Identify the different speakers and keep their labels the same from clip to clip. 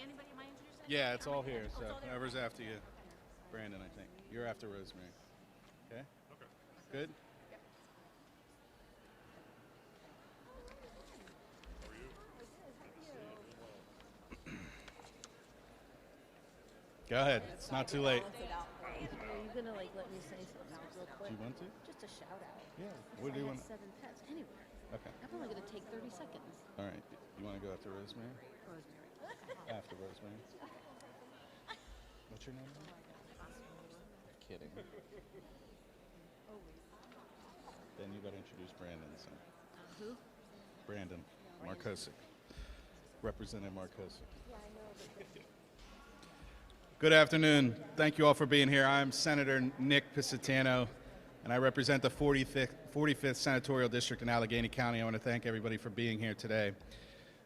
Speaker 1: anybody, am I introducing?
Speaker 2: Yeah, it's all here,
Speaker 1: Oh,
Speaker 2: so
Speaker 1: it's all there?
Speaker 2: whoever's after you. Brandon, I think. You're after Rosemary. Okay? Okay. Good? Go ahead. It's not too late.
Speaker 1: Are you gonna like let me say something else real
Speaker 2: Do
Speaker 1: quick?
Speaker 2: you want to?
Speaker 1: Just a shout out.
Speaker 2: Yeah. What do you
Speaker 1: I
Speaker 2: want?
Speaker 1: have 7 pets anywhere.
Speaker 2: Okay.
Speaker 1: I'm only gonna take 30 seconds.
Speaker 2: All right. You want to go after Rosemary?
Speaker 1: Rosemary.
Speaker 2: After Rosemary. What's your name? Kidding. Then you got to introduce Brandon. So.
Speaker 1: Who?
Speaker 2: Brandon Markosic. Representative Markosic. Good afternoon. Thank you all for being here. I'm Senator Nick Piscitano, and I represent the 45th Senatorial District in Allegheny County. I want to thank everybody for being here today.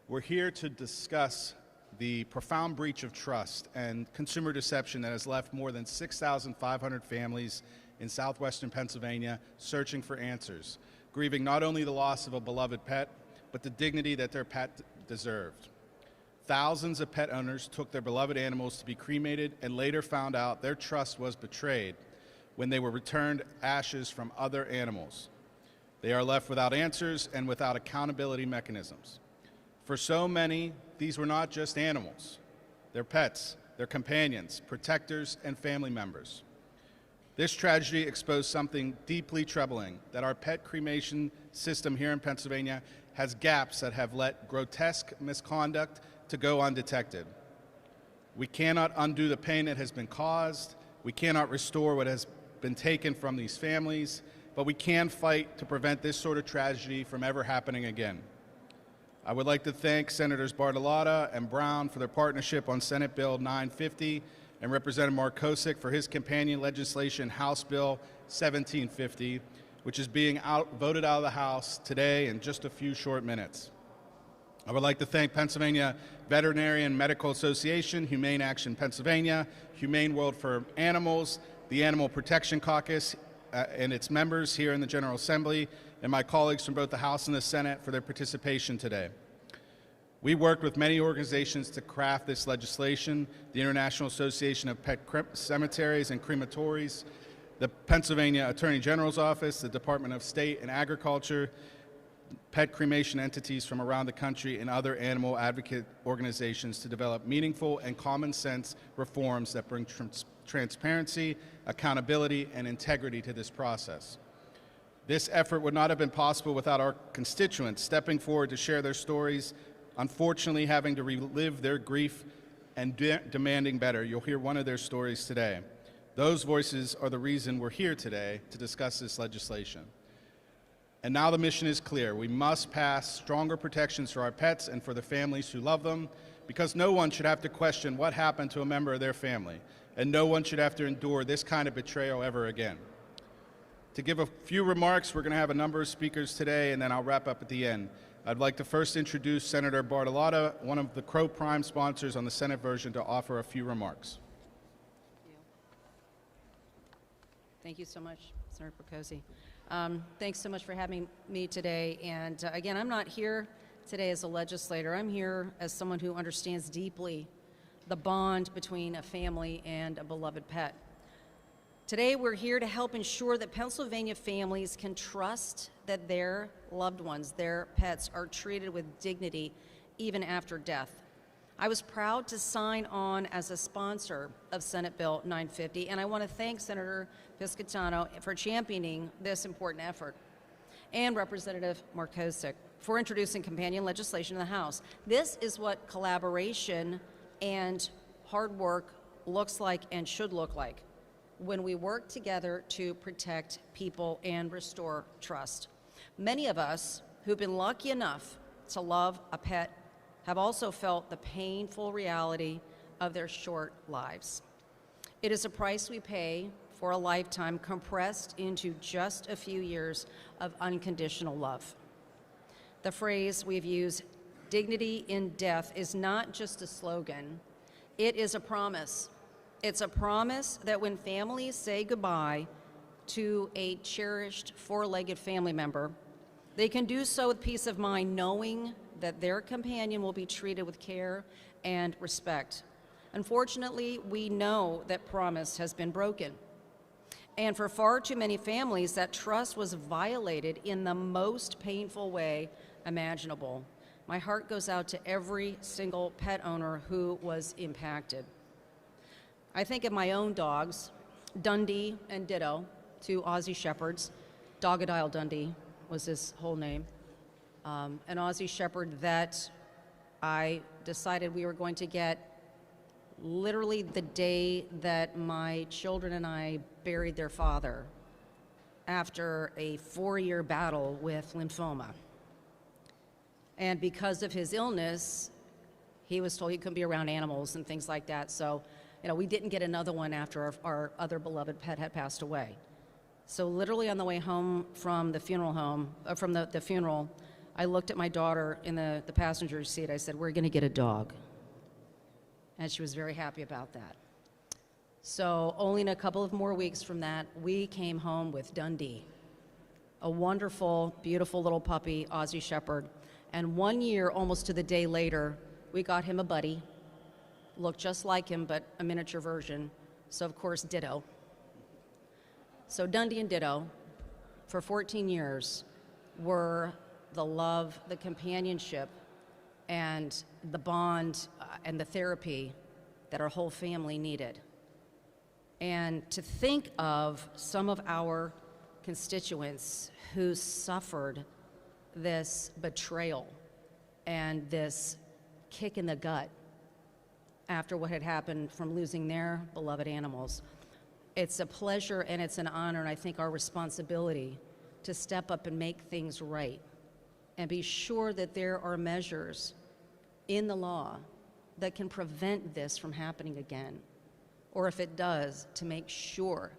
Speaker 2: We're here to discuss the profound breach of trust and consumer deception that has left more than 6,500 families in southwestern Pennsylvania searching for answers, grieving not only the loss of a beloved pet, but the dignity that their pet deserved. Thousands of pet owners took their beloved animals to be cremated and later found out their trust was betrayed when they were returned ashes from other animals. They are left without answers and without accountability mechanisms. For so many, these were not just animals. They're pets, their companions, protectors, and family members. This tragedy exposed something deeply troubling, that our pet cremation system here in Pennsylvania has gaps that have let grotesque misconduct to go undetected. We cannot undo the pain that has been caused. We cannot restore what has been taken from these families, but we can fight to prevent this sort of tragedy from ever happening again. I would like to thank Senators Bartolotta and Brown for their partnership on Senate Bill 950 and Representative Markosic for his companion legislation, House Bill 1750, which is being voted out of the House today in just a few short minutes. I would like to thank Pennsylvania Veterinary and Medical Association, Humane Action Pennsylvania, Humane World for Animals, the Animal Protection Caucus, and its members here in the General Assembly, and my colleagues from both the House and the Senate for their participation today. We worked with many organizations to craft this legislation: the International Association of Pet Cemeteries and Crematories, the Pennsylvania Attorney General's Office, the Department of State and Agriculture, pet cremation entities from around the country, and other animal advocate organizations to develop meaningful and common sense reforms that bring transparency, accountability, and integrity to this process. This effort would not have been possible without our constituents stepping forward to share their stories, unfortunately having to relive their grief and demanding better. You'll hear one of their stories today. Those voices are the reason we're here today to discuss this legislation. And now the mission is clear. We must pass stronger protections for our pets and for the families who love them, because no one should have to question what happened to a member of their family, and no one should have to endure this kind of betrayal ever again. To give a few remarks, we're going to have a number of speakers today, and then I'll wrap up at the end. I'd like to first introduce Senator Bartolotta, one of the Crow Prime sponsors on the Senate version, to offer a few remarks.
Speaker 3: Thank you so much, Senator Percosi. Thanks so much for having me today. And again, I'm not here today as a legislator. I'm here as someone who understands deeply the bond between a family and a beloved pet. Today, we're here to help ensure that Pennsylvania families can trust that their loved ones, their pets, are treated with dignity even after death. I was proud to sign on as a sponsor of Senate Bill 950, and I want to thank Senator Piscitano for championing this important effort, and Representative Markosic for introducing companion legislation in the House. This is what collaboration and hard work looks like and should look like when we work together to protect people and restore trust. Many of us who've been lucky enough to love a pet have also felt the painful reality of their short lives. It is a price we pay for a lifetime compressed into just a few years of unconditional love. The phrase we've used, dignity in death, is not just a slogan, it is a promise. It's a promise that when families say goodbye to a cherished four-legged family member, they can do so with peace of mind, knowing that their companion will be treated with care and respect. Unfortunately, we know that promise has been broken. And for far too many families, that trust was violated in the most painful way imaginable. My heart goes out to every single pet owner who was impacted. I think of my own dogs, Dundee and Ditto, two Aussie Shepherds. Doggadile Dundee was his whole name. An Aussie Shepherd that I decided we were going to get literally the day that my children and I buried their father after a 4-year battle with lymphoma. And because of his illness, he was told he couldn't be around animals and things like that. So, we didn't get another one after our other beloved pet had passed away. So literally on the way home from the funeral home, from the funeral, I looked at my daughter in the passenger seat. I said, "We're going to get a dog." And she was very happy about that. So only in a couple of more weeks from that, we came home with Dundee, a wonderful, beautiful little puppy, Aussie Shepherd. And 1 year, almost to the day later, we got him a buddy, looked just like him, but a miniature version. So of course, Ditto. So Dundee and Ditto, for 14 years, were the love, the companionship, and the bond and the therapy that our whole family needed. And to think of some of our constituents who suffered this betrayal and this kick in the gut after what had happened from losing their beloved animals. It's a pleasure and it's an honor, and I think our responsibility to step up and make things right and be sure that there are measures in the law that can prevent this from happening again, or if it does, to make sure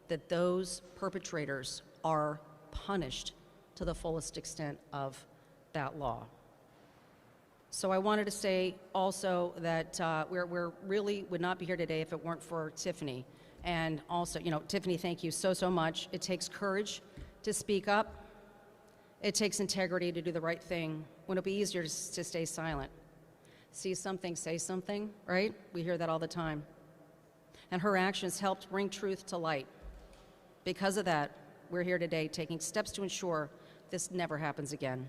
Speaker 3: that those perpetrators are punished to the fullest extent of that law. So I wanted to say also that we're really would not be here today if it weren't for Tiffany. And also, Tiffany, thank you so much. It takes courage to speak up. It takes integrity to do the right thing when it'll be easier to stay silent. See something, say something, right? We hear that all the time. And her actions helped bring truth to light. Because of that, we're here today taking steps to ensure this never happens again.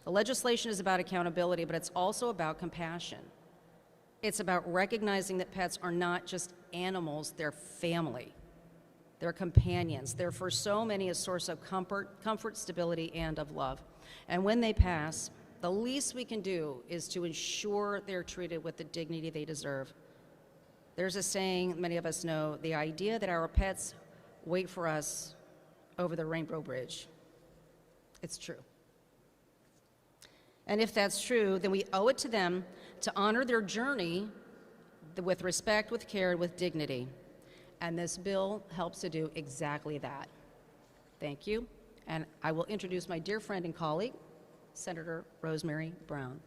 Speaker 3: The legislation is about accountability, but it's also about compassion. It's about recognizing that pets are not just animals, they're family. They're companions. They're for so many a source of comfort, stability, and of love. And when they pass, the least we can do is to ensure they're treated with the dignity they deserve. There's a saying many of us know, the idea that our pets wait for us over the Rainbow Bridge. It's true. And if that's true, then we owe it to them to honor their journey with respect, with care, and with dignity. And this bill helps to do exactly that. Thank you. And I will introduce my dear friend and colleague, Senator Rosemary Brown.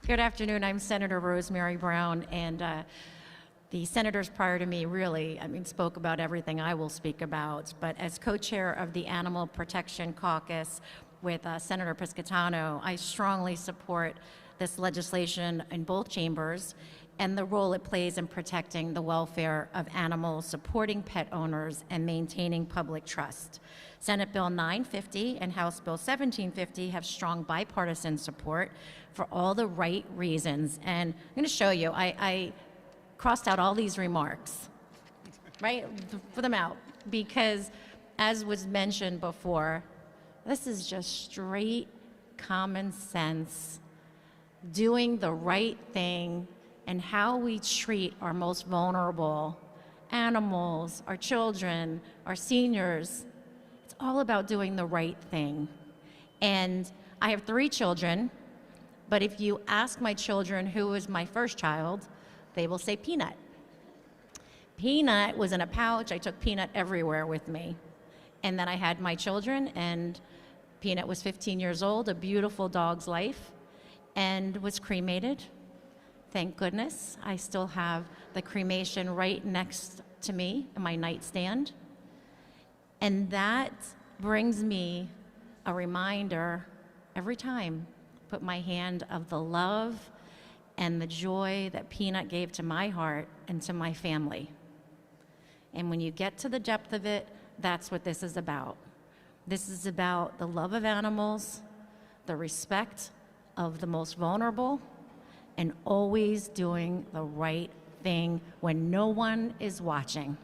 Speaker 4: Good afternoon. I'm Senator Rosemary Brown, and the senators prior to me really, spoke about everything I will speak about. But as co-chair of the Animal Protection Caucus with Senator Piscitano, I strongly support this legislation in both chambers and the role it plays in protecting the welfare of animals, supporting pet owners, and maintaining public trust. Senate Bill 950 and House Bill 1750 have strong bipartisan support for all the right reasons. And I'm going to show you, I crossed out all these remarks, right? Put them out, because as was mentioned before, this is just straight common sense, doing the right thing, and how we treat our most vulnerable animals, our children, our seniors. It's all about doing the right thing. And I have 3 children, but if you ask my children who was my first child, they will say Peanut. Peanut was in a pouch. I took Peanut everywhere with me. And then I had my children, and Peanut was 15 years old, a beautiful dog's life, and was cremated. Thank goodness. I still have the cremation right next to me in my nightstand. And that brings me a reminder every time, put my hand of the love and the joy that Peanut gave to my heart and to my family. And when you get to the depth of it, that's what this is about. This is about the love of animals, the respect of the most vulnerable, and always doing the right thing when no one is watching.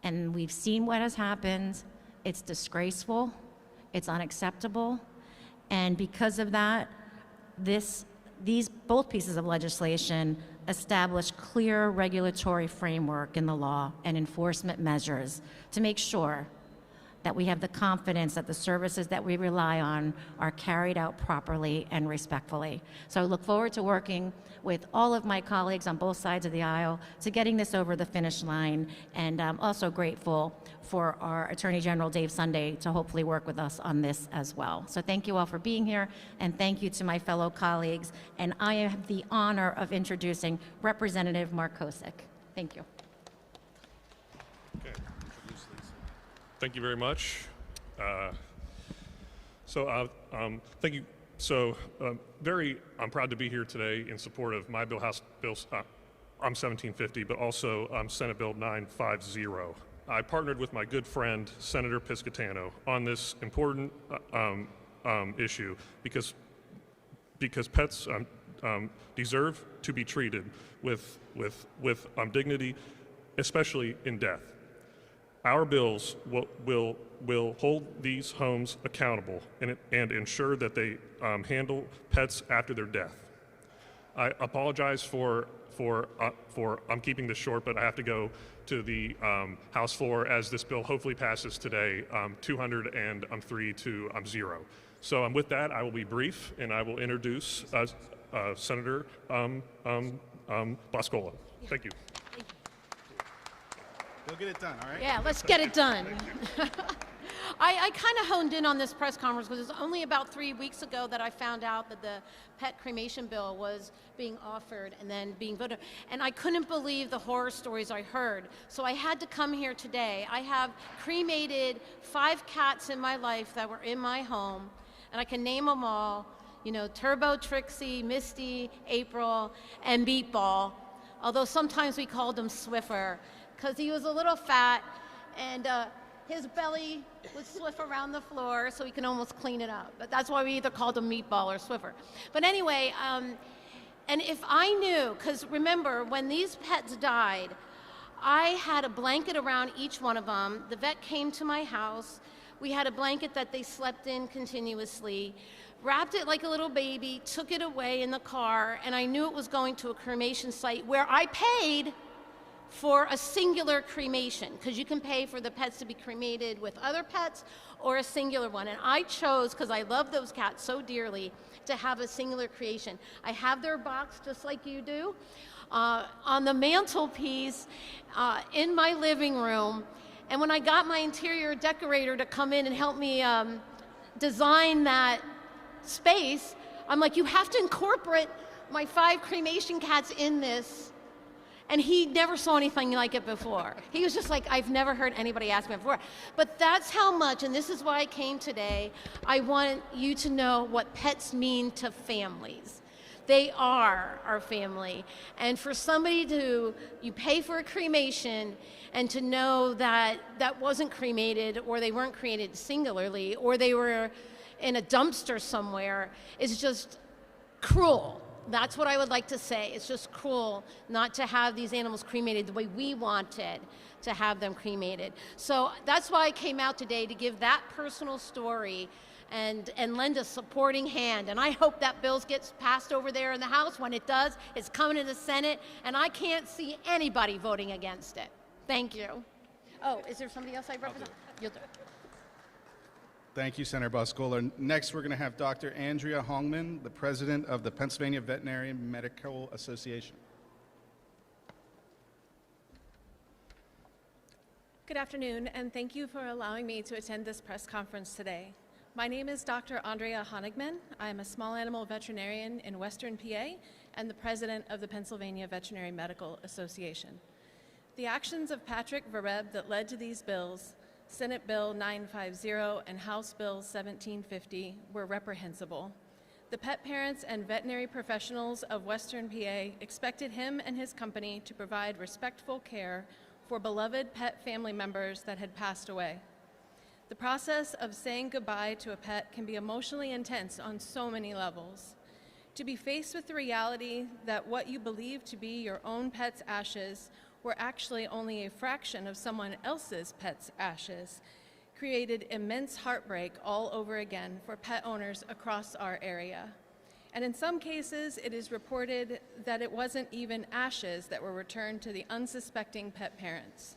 Speaker 4: And we've seen what has happened. It's disgraceful, it's unacceptable, and because of that, these both pieces of legislation establish clear regulatory framework in the law and enforcement measures to make sure that we have the confidence that the services that we rely on are carried out properly and respectfully. So I look forward to working with all of my colleagues on both sides of the aisle to getting this over the finish line, and I'm also grateful for our Attorney General Dave Sunday to hopefully work with us on this as well. So thank you all for being here, and thank you to my fellow colleagues, and I have the honor of introducing Representative Mark Kosick. Thank you.
Speaker 5: Okay. Thank you very much. Thank you. I'm proud to be here today in support of my bill, House Bill 1750, but also Senate Bill 950. I partnered with my good friend, Senator Piscitano, on this important issue because pets deserve to be treated with dignity, especially in death. Our bills will hold these homes accountable and ensure that they handle pets after their death. I apologize for I'm keeping this short, but I have to go to the House floor as this bill hopefully passes today, 203 to 0. So with that, I will be brief and I will introduce Senator Boscola. Thank you.
Speaker 2: Go get it done, all right?
Speaker 1: Yeah, let's get it done. I kind of honed in on this press conference because it was only about 3 weeks ago that I found out that the pet cremation bill was being offered and then being voted. And I couldn't believe the horror stories I heard. So I had to come here today. I have cremated 5 cats in my life that were in my home, and I can name them all. You know, Turbo, Trixie, Misty, April, and Meatball. Although sometimes we called him Swiffer, because he was a little fat, and his belly would swiff around the floor so he can almost clean it up. But that's why we either called him Meatball or Swiffer. But anyway, and if I knew, because remember, when these pets died, I had a blanket around each one of them. The vet came to my house. We had a blanket that they slept in continuously, wrapped it like a little baby, took it away in the car, and I knew it was going to a cremation site where I paid for a singular cremation, because you can pay for the pets to be cremated with other pets or a singular one. And I chose, because I love those cats so dearly, to have a singular creation. I have their box just like you do on the mantelpiece in my living room. And when I got my interior decorator to come in and help me design that space, I'm like, you have to incorporate my 5 cremation cats in this. And he never saw anything like it before. He was just like, I've never heard anybody ask me before. But that's how much, and this is why I came today, I want you to know what pets mean to families. They are our family. And for somebody you pay for a cremation, and to know that that wasn't cremated, or they weren't created singularly, or they were in a dumpster somewhere, is just cruel. That's what I would like to say. It's just cruel not to have these animals cremated the way we wanted to have them cremated. So that's why I came out today, to give that personal story and lend a supporting hand. And I hope that bill gets passed over there in the House. When it does, it's coming to the Senate, and I can't see anybody voting against it. Thank you. Oh, is there somebody else I represent? You'll do it.
Speaker 2: Thank you, Senator Boscola. Next, we're going to have Dr. Andrea Hongman, the president of the Pennsylvania Veterinary Medical Association.
Speaker 6: Good afternoon, and thank you for allowing me to attend this press conference today. My name is Dr. Andrea Honigman. I am a small animal veterinarian in Western PA and the president of the Pennsylvania Veterinary Medical Association. The actions of Patrick Vereb that led to these bills Senate Bill 950 and House Bill 1750 were reprehensible. The pet parents and veterinary professionals of Western PA expected him and his company to provide respectful care for beloved pet family members that had passed away. The process of saying goodbye to a pet can be emotionally intense on so many levels. To be faced with the reality that what you believe to be your own pet's ashes were actually only a fraction of someone else's pet's ashes created immense heartbreak all over again for pet owners across our area. And in some cases, it is reported that it wasn't even ashes that were returned to the unsuspecting pet parents.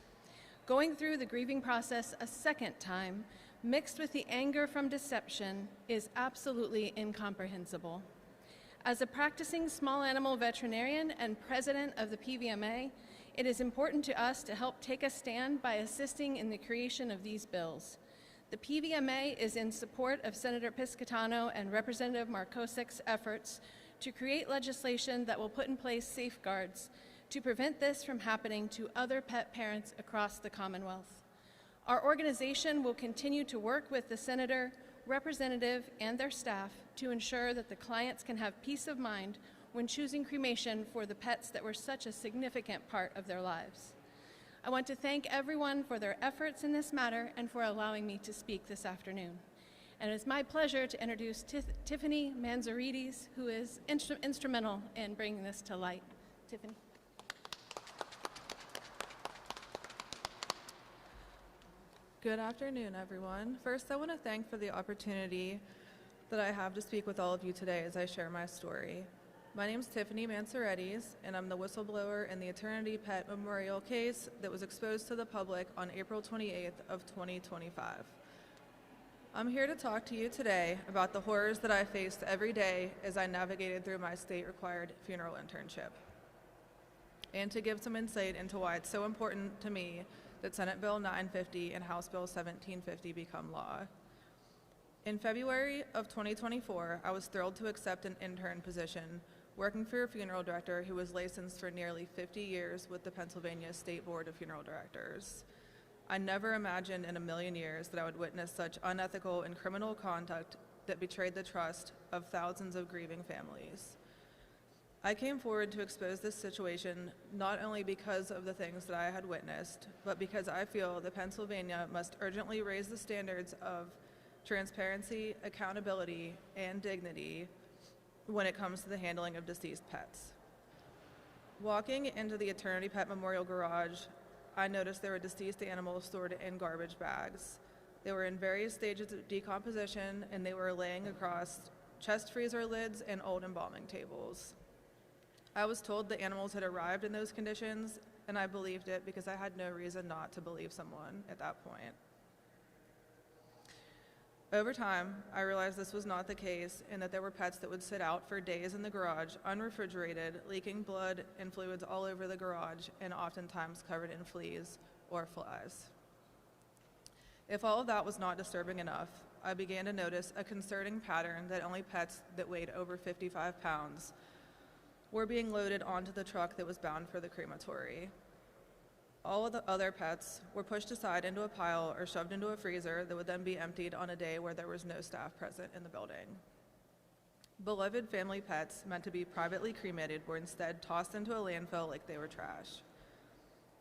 Speaker 6: Going through the grieving process a second time, mixed with the anger from deception, is absolutely incomprehensible. As a practicing small animal veterinarian and president of the PVMA, it is important to us to help take a stand by assisting in the creation of these bills. The PVMA is in support of Senator Piscitano and Representative Markosik's efforts to create legislation that will put in place safeguards to prevent this from happening to other pet parents across the Commonwealth. Our organization will continue to work with the Senator, Representative, and their staff to ensure that the clients can have peace of mind when choosing cremation for the pets that were such a significant part of their lives. I want to thank everyone for their efforts in this matter and for allowing me to speak this afternoon. And it is my pleasure to introduce Tiffany Manzarides, who is instrumental in bringing this to light. Tiffany.
Speaker 7: Good afternoon, everyone. First, I want to thank for the opportunity that I have to speak with all of you today as I share my story. My name is Tiffany Manzarides, and I'm the whistleblower in the Eternity Pet Memorial case that was exposed to the public on April 28th of 2025. I'm here to talk to you today about the horrors that I faced every day as I navigated through my state-required funeral internship, and to give some insight into why it's so important to me that Senate Bill 950 and House Bill 1750 become law. In February of 2024, I was thrilled to accept an intern position working for a funeral director who was licensed for nearly 50 years with the Pennsylvania State Board of Funeral Directors. I never imagined in a million years that I would witness such unethical and criminal conduct that betrayed the trust of thousands of grieving families. I came forward to expose this situation not only because of the things that I had witnessed, but because I feel that Pennsylvania must urgently raise the standards of transparency, accountability, and dignity when it comes to the handling of deceased pets. Walking into the Eternity Pet Memorial garage, I noticed there were deceased animals stored in garbage bags. They were in various stages of decomposition, and they were laying across chest freezer lids and old embalming tables. I was told the animals had arrived in those conditions, and I believed it because I had no reason not to believe someone at that point. Over time, I realized this was not the case and that there were pets that would sit out for days in the garage, unrefrigerated, leaking blood and fluids all over the garage, and oftentimes covered in fleas or flies. If all of that was not disturbing enough, I began to notice a concerning pattern that only pets that weighed over 55 pounds were being loaded onto the truck that was bound for the crematory. All of the other pets were pushed aside into a pile or shoved into a freezer that would then be emptied on a day where there was no staff present in the building. Beloved family pets meant to be privately cremated were instead tossed into a landfill like they were trash.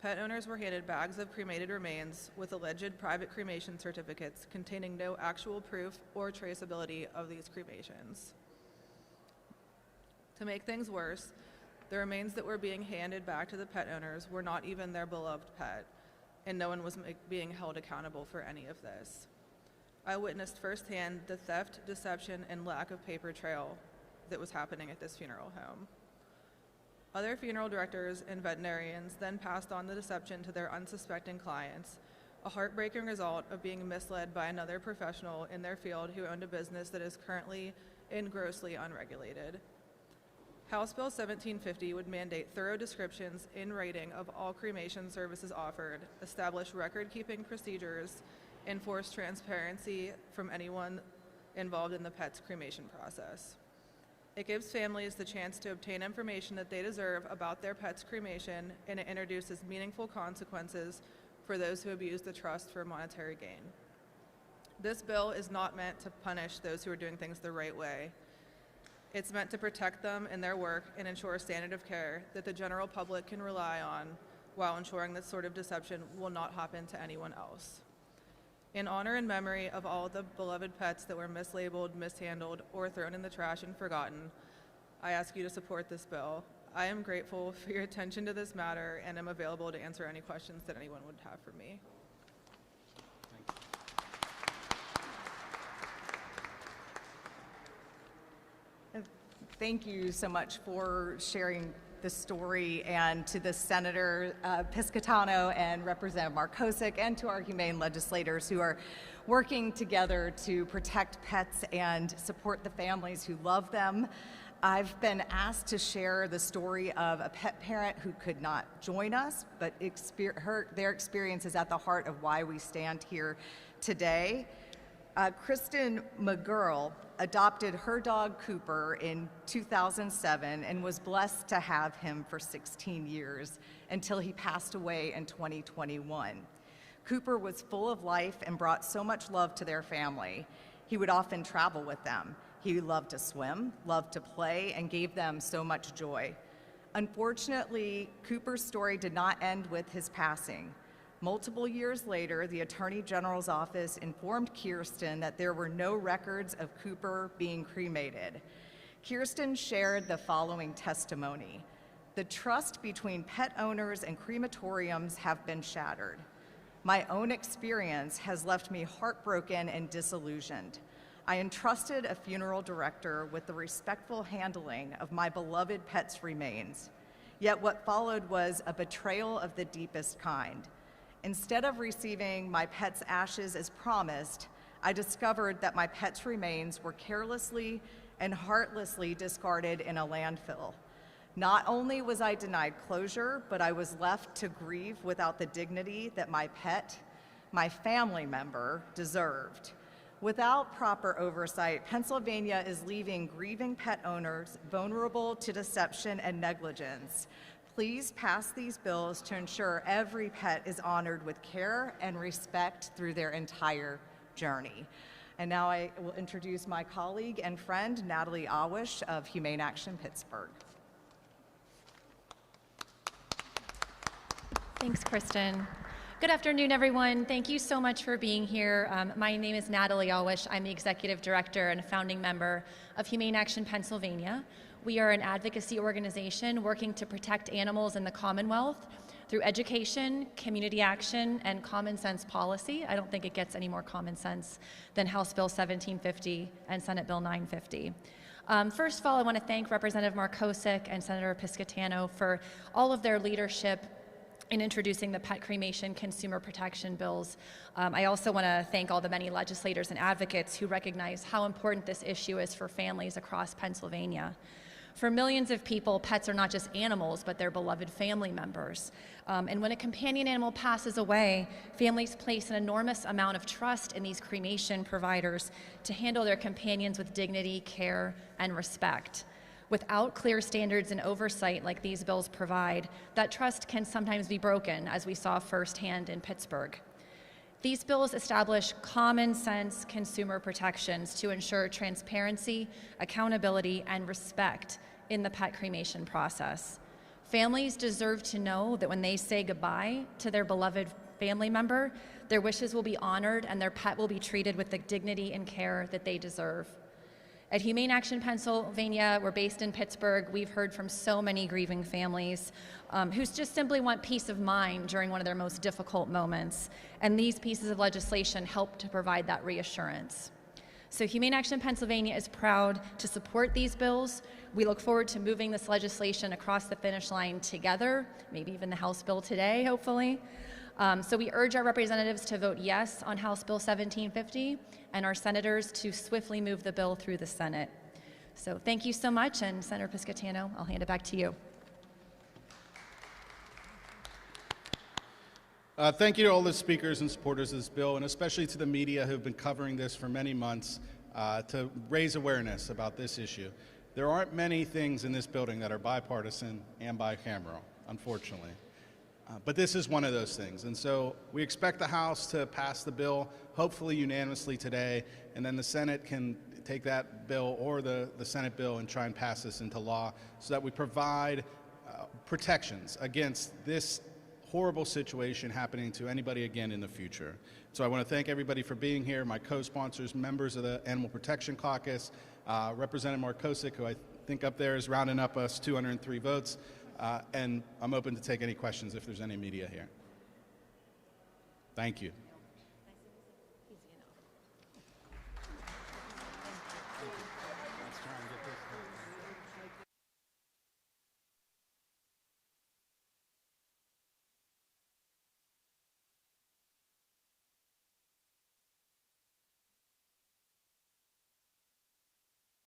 Speaker 7: Pet owners were handed bags of cremated remains with alleged private cremation certificates containing no actual proof or traceability of these cremations. To make things worse, the remains that were being handed back to the pet owners were not even their beloved pet, and no one was being held accountable for any of this. I witnessed firsthand the theft, deception, and lack of paper trail that was happening at this funeral home. Other funeral directors and veterinarians then passed on the deception to their unsuspecting clients, a heartbreaking result of being misled by another professional in their field who owned a business that is currently and grossly unregulated. House Bill 1750 would mandate thorough descriptions in writing of all cremation services offered, establish record-keeping procedures, enforce transparency from anyone involved in the pet's cremation process. It gives families the chance to obtain information that they deserve about their pet's cremation, and it introduces meaningful consequences for those who abuse the trust for monetary gain. This bill is not meant to punish those who are doing things the right way. It's meant to protect them in their work and ensure a standard of care that the general public can rely on while ensuring this sort of deception will not happen to anyone else. In honor and memory of all the beloved pets that were mislabeled, mishandled, or thrown in the trash and forgotten, I ask you to support this bill. I am grateful for your attention to this matter and am available to answer any questions that anyone would have for me.
Speaker 8: Thank you so much for sharing the story, and to the Senator Piscitano and Representative Markosik, and to our humane legislators who are working together to protect pets and support the families who love them. I've been asked to share the story of a pet parent who could not join us, but their experience is at the heart of why we stand here today. Kristen McGurl adopted her dog Cooper in 2007 and was blessed to have him for 16 years until he passed away in 2021. Cooper was full of life and brought so much love to their family. He would often travel with them. He loved to swim, loved to play, and gave them so much joy. Unfortunately, Cooper's story did not end with his passing. Multiple years later, the Attorney General's office informed Kirsten that there were no records of Cooper being cremated. Kirsten shared the following testimony: "The trust between pet owners and crematoriums have been shattered. My own experience has left me heartbroken and disillusioned. I entrusted a funeral director with the respectful handling of my beloved pet's remains. Yet what followed was a betrayal of the deepest kind. Instead of receiving my pet's ashes as promised, I discovered that my pet's remains were carelessly and heartlessly discarded in a landfill. Not only was I denied closure, but I was left to grieve without the dignity that my pet, my family member, deserved. Without proper oversight, Pennsylvania is leaving grieving pet owners vulnerable to deception and negligence. Please pass these bills to ensure every pet is honored with care and respect through their entire journey." And now I will introduce my colleague and friend, Natalie Awish of Humane Action Pittsburgh.
Speaker 9: Thanks, Kristen. Good afternoon, everyone. Thank you so much for being here. My name is Natalie Awish. I'm the Executive Director and a founding member of Humane Action Pennsylvania. We are an advocacy organization working to protect animals in the Commonwealth through education, community action, and common sense policy. I don't think it gets any more common sense than House Bill 1750 and Senate Bill 950. First of all, I want to thank Representative Markosik and Senator Piscitano for all of their leadership in introducing the pet cremation consumer protection bills. I also want to thank all the many legislators and advocates who recognize how important this issue is for families across Pennsylvania. For millions of people, pets are not just animals, but they're beloved family members. And when a companion animal passes away, families place an enormous amount of trust in these cremation providers to handle their companions with dignity, care, and respect. Without clear standards and oversight like these bills provide, that trust can sometimes be broken, as we saw firsthand in Pittsburgh. These bills establish common sense consumer protections to ensure transparency, accountability, and respect in the pet cremation process. Families deserve to know that when they say goodbye to their beloved family member, their wishes will be honored and their pet will be treated with the dignity and care that they deserve. At Humane Action Pennsylvania, we're based in Pittsburgh. We've heard from so many grieving families who just simply want peace of mind during one of their most difficult moments. And these pieces of legislation help to provide that reassurance. So Humane Action Pennsylvania is proud to support these bills. We look forward to moving this legislation across the finish line together, maybe even the House bill today, hopefully. So we urge our representatives to vote yes on House Bill 1750 and our senators to swiftly move the bill through the Senate. So thank you so much, and Senator Piscitano, I'll hand it back to you.
Speaker 2: Thank you to all the speakers and supporters of this bill, and especially to the media who have been covering this for many months to raise awareness about this issue. There aren't many things in this building that are bipartisan and bicameral, unfortunately. But this is one of those things. And so we expect the House to pass the bill, hopefully unanimously today, and then the Senate can take that bill or the Senate bill and try and pass this into law so that we provide protections against this horrible situation happening to anybody again in the future. So I want to thank everybody for being here, my co-sponsors, members of the Animal Protection Caucus, Representative Mark Kosick, who I think up there is rounding up us 203 votes, and I'm open to take any questions if there's any media here. Thank you.